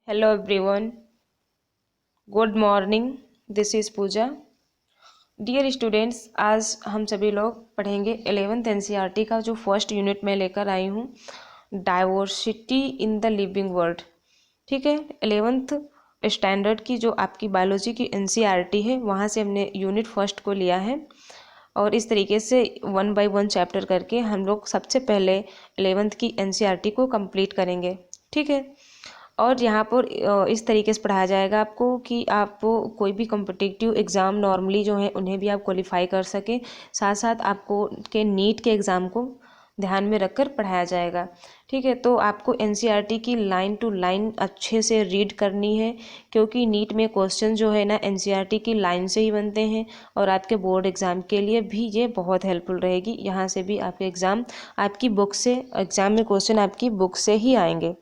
Hello everyone, good morning. This is Pooja. Dear students, आज हम सभी लोग पढ़ेंगे 11th एनसीईआरटी का जो फर्स्ट यूनिट में लेकर आई हूँ, diversity in the living world. ठीक है, 11th स्टैंडर्ड की जो आपकी बायोलॉजी की एनसीईआरटी है, वहाँ से हमने यूनिट फर्स्ट को लिया है और इस तरीके से 1 बाय 1 चैप्टर करके हम लोग सबसे पहले 11th की एनसीईआरटी को कंप्लीट करेंगे। ठीक है, और यहाँ पर इस तरीके से पढ़ाया जाएगा आपको कि आप कोई भी कॉम्पिटिटिव एग्ज़ाम नॉर्मली जो है उन्हें भी आप क्वालिफाई कर सकें। साथ साथ आपको के नीट के एग्ज़ाम को ध्यान में रखकर पढ़ाया जाएगा। ठीक है, तो आपको एनसीईआरटी की लाइन टू लाइन अच्छे से रीड करनी है, क्योंकि नीट में क्वेश्चन जो है ना एनसीईआरटी की लाइन से ही बनते हैं और आपके बोर्ड एग्ज़ाम के लिए भी ये बहुत हेल्पफुल रहेगी। यहाँ से भी आपके एग्ज़ाम आपकी बुक से एग्ज़ाम में क्वेश्चन आपकी बुक से ही आएंगे।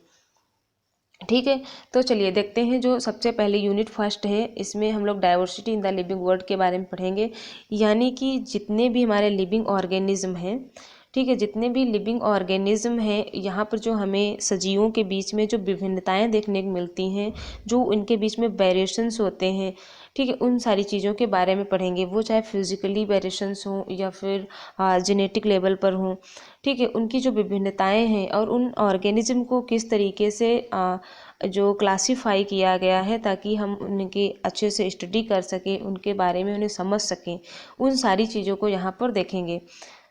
ठीक है, तो चलिए देखते हैं जो सबसे पहले यूनिट फर्स्ट है, इसमें हम लोग diversity in the living world के बारे में पढ़ेंगे। यानी कि जितने भी हमारे लिविंग ऑर्गेनिज्म हैं, ठीक है, जितने भी लिविंग ऑर्गेनिज्म हैं, यहाँ पर जो हमें सजीवों के बीच में जो विभिन्नताएं देखने को मिलती हैं, जो उनके बीच में वेरिएशंस होते हैं, ठीक है, उन सारी चीज़ों के बारे में पढ़ेंगे। वो चाहे फिजिकली वेरिएशंस हों या फिर जेनेटिक लेवल पर हों, ठीक है, उनकी जो विभिन्नताएं हैं और उन ऑर्गेनिज्म को किस तरीके से जो क्लासिफाई किया गया है ताकि हम उनकी अच्छे से स्टडी कर सकें, उनके बारे में उन्हें समझ सकें, उन सारी चीज़ों को यहाँ पर देखेंगे।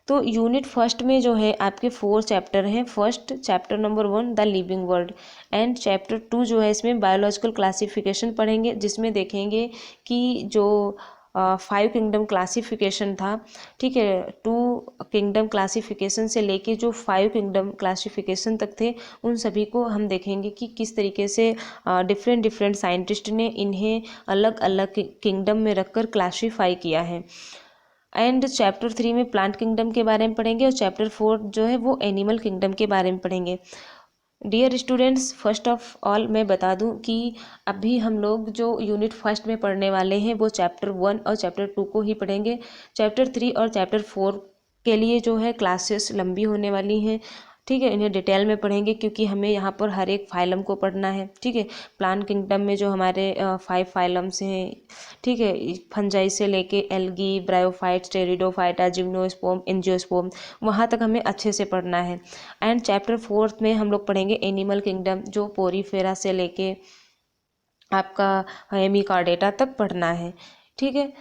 तो यूनिट फर्स्ट में जो है आपके 4 चैप्टर हैं। First chapter number 1 the living world, and chapter 2 जो है इसमें बायोलॉजिकल क्लासिफिकेशन पढ़ेंगे, जिसमें देखेंगे कि जो 5 किंगडम क्लासिफिकेशन था, ठीक है, 2 किंगडम क्लासिफिकेशन से लेके जो 5 किंगडम क्लासिफिकेशन तक थे, उन सभी को हम देखेंगे कि किस तरीके से डिफरेंट डिफरेंट साइंटिस्ट ने इन्हें अलग अलग किंगडम में रखकर क्लासीफाई किया है। एंड चैप्टर 3 में प्लांट किंगडम के बारे में पढ़ेंगे और चैप्टर 4 जो है वो एनिमल किंगडम के बारे में पढ़ेंगे। Dear students, first of all मैं बता दूं कि अभी हम लोग जो यूनिट फर्स्ट में पढ़ने वाले हैं वो चैप्टर 1 और चैप्टर 2 को ही पढ़ेंगे। चैप्टर 3 और चैप्टर 4 के लिए जो है क्लासेस लंबी होने वाली हैं। ठीक है, इन्हें डिटेल में पढ़ेंगे क्योंकि हमें यहाँ पर हर एक फाइलम को पढ़ना है। ठीक है, प्लांट किंगडम में जो हमारे 5 फाइलम्स हैं, ठीक है, फंजाई से लेके एल्गी, ब्रायोफाइट, स्टेरिडोफाइटा, जिम्नोस्पोर्म, एंजियोस्पोर्म, वहाँ तक हमें अच्छे से पढ़ना है। एंड चैप्टर 4 में हम लोग पढ़ेंगे एनिमल किंगडम, जो पोरीफेरा से लेके आपका हेमिकॉर्डेटा तक पढ़ना है। ठीक है,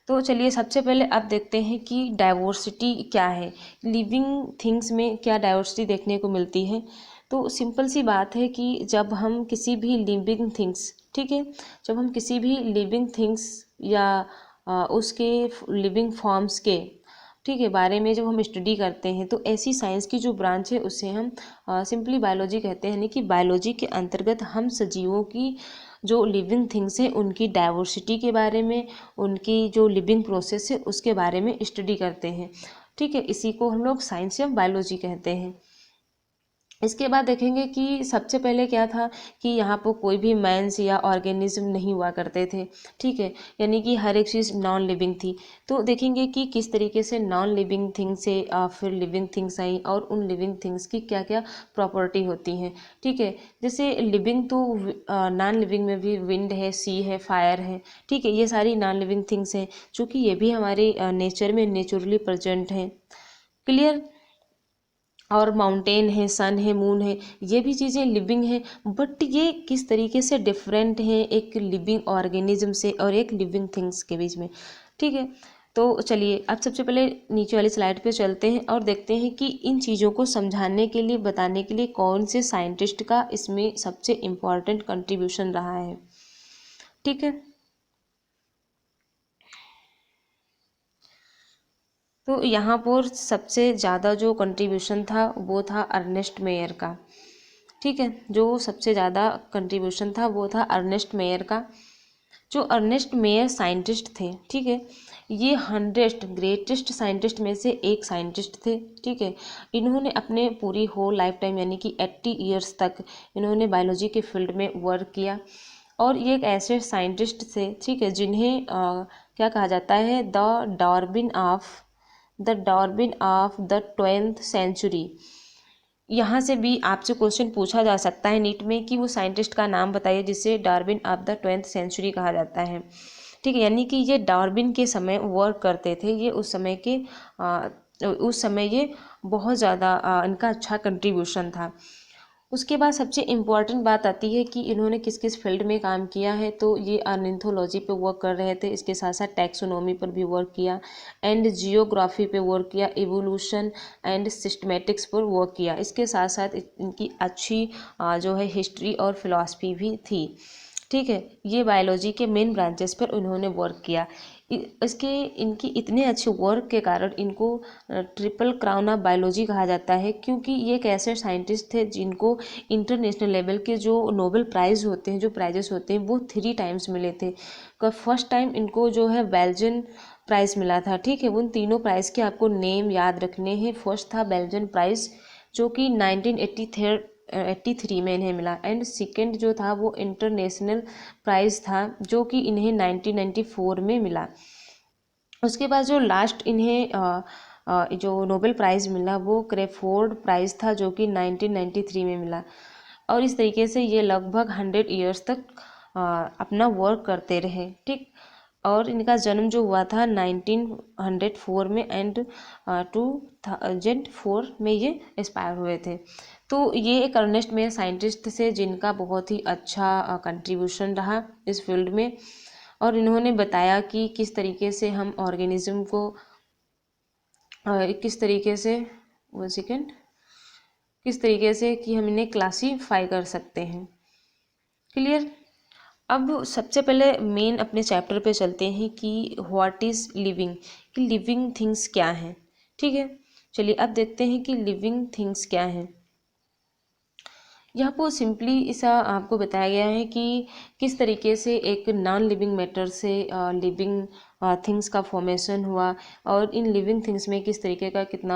तो चलिए सबसे पहले अब देखते हैं कि डाइवर्सिटी क्या है, लिविंग थिंग्स में क्या डाइवर्सिटी देखने को मिलती है। तो सिंपल सी बात है कि जब हम किसी भी लिविंग थिंग्स, ठीक है, जब हम किसी भी लिविंग थिंग्स या उसके लिविंग फॉर्म्स के, ठीक है, बारे में जब हम स्टडी करते हैं तो ऐसी साइंस की जो ब्रांच है उसे हम सिंपली बायोलॉजी कहते हैं। यानी कि बायोलॉजी के अंतर्गत हम सजीवों की जो लिविंग थिंग्स हैं उनकी डाइवर्सिटी के बारे में, उनकी जो लिविंग प्रोसेस है उसके बारे में स्टडी करते हैं। ठीक है, इसी को हम लोग साइंस या बायोलॉजी कहते हैं। इसके बाद देखेंगे कि सबसे पहले क्या था कि यहाँ पर कोई भी मैंस या ऑर्गेनिज्म नहीं हुआ करते थे। ठीक है, यानी कि हर एक चीज़ नॉन लिविंग थी। तो देखेंगे कि किस तरीके से नॉन लिविंग थिंग से फिर लिविंग थिंग्स आई और उन लिविंग थिंग्स की क्या क्या प्रॉपर्टी होती हैं। ठीक है, जैसे लिविंग तो नॉन लिविंग में भी विंड है, सी है, फायर है, ठीक है, ये सारी नॉन लिविंग थिंग्स हैं, चूँकि ये भी हमारे नेचर में नेचुरली प्रेजेंट हैं। क्लियर? और माउंटेन है, सन है, मून है, ये भी चीज़ें लिविंग हैं, बट ये किस तरीके से डिफरेंट हैं एक लिविंग ऑर्गेनिज्म से और एक लिविंग थिंग्स के बीच में। ठीक है, तो चलिए अब सबसे पहले नीचे वाली स्लाइड पे चलते हैं और देखते हैं कि इन चीज़ों को समझाने के लिए, बताने के लिए कौन से साइंटिस्ट का इसमें सबसे इम्पॉर्टेंट कंट्रीब्यूशन रहा है। ठीक है, तो यहाँ पर सबसे ज़्यादा जो कंट्रीब्यूशन था वो था अर्नेस्ट मेयर का। ठीक है, जो सबसे ज़्यादा कंट्रीब्यूशन था वो था अर्नेस्ट मेयर का। जो अर्नेस्ट मेयर साइंटिस्ट थे, ठीक है, ये 100 ग्रेटेस्ट साइंटिस्ट में से एक साइंटिस्ट थे। ठीक है, इन्होंने अपने पूरी होल लाइफ टाइम यानी कि 80 ईयर्स तक इन्होंने बायोलॉजी के फील्ड में वर्क किया। और ये एक ऐसे साइंटिस्ट थे, ठीक है, जिन्हें क्या कहा जाता है, the Darwin of the 20th century. यहाँ से भी आपसे क्वेश्चन पूछा जा सकता है नीट में कि वो साइंटिस्ट का नाम बताइए जिसे Darwin of the 20th century कहा जाता है। ठीक है, यानी कि ये डार्विन के समय वर्क करते थे, ये उस समय ये बहुत ज़्यादा इनका अच्छा कंट्रीब्यूशन था। उसके बाद सबसे इम्पॉर्टेंट बात आती है कि इन्होंने किस किस फील्ड में काम किया है। तो ये अर्निथोलॉजी पे वर्क कर रहे थे, इसके साथ साथ टैक्सोनॉमी पर भी वर्क किया, एंड जियोग्राफी पे वर्क किया, इवोल्यूशन एंड सिस्टमेटिक्स पर वर्क किया। इसके साथ साथ इनकी अच्छी जो है हिस्ट्री और फिलॉसफी भी थी। ठीक है, ये बायोलॉजी के मेन ब्रांचेस पर उन्होंने वर्क किया। इनकी इतने अच्छे वर्क के कारण इनको ट्रिपल क्राउन ऑफ बायोलॉजी कहा जाता है, क्योंकि ये एक ऐसे साइंटिस्ट थे जिनको इंटरनेशनल लेवल के जो नोबेल प्राइज़ होते हैं, जो प्राइजेस होते हैं, वो 3 टाइम्स मिले थे। फर्स्ट टाइम इनको जो है बेल्जियन प्राइज़ मिला था। ठीक है, उन तीनों प्राइज़ के आपको नेम याद रखने हैं। फर्स्ट था बेल्जियन प्राइज़ जो कि 1983 में इन्हें मिला, एंड सेकेंड जो था वो इंटरनेशनल प्राइज़ था जो कि इन्हें 1994 में मिला। उसके बाद जो लास्ट इन्हें जो नोबेल प्राइज़ मिला वो क्रेफोर्ड प्राइज़ था जो कि 1993 में मिला। और इस तरीके से ये लगभग 100 ईयर्स तक अपना वर्क करते रहे। ठीक, और इनका जन्म जो हुआ था 1904 में, एंड 2004 में ये एक्सपायर हुए थे। तो ये एक अर्नेस्ट में साइंटिस्ट थे जिनका बहुत ही अच्छा कंट्रीब्यूशन रहा इस फील्ड में, और इन्होंने बताया कि किस तरीके से हम ऑर्गेनिज्म को किस तरीके से वन सेकेंड किस तरीके से कि हम इन्हें क्लासीफाई कर सकते हैं। क्लियर। अब सबसे पहले मेन अपने चैप्टर पे चलते हैं कि व्हाट इज़ लिविंग, कि लिविंग थिंग्स क्या हैं। ठीक है, चलिए अब देखते हैं कि लिविंग थिंग्स क्या हैं। यहाँ पर सिंपली ऐसा आपको बताया गया है कि किस तरीके से एक नॉन लिविंग मैटर से लिविंग थिंग्स का फॉर्मेशन हुआ, और इन लिविंग थिंग्स में किस तरीके का कितना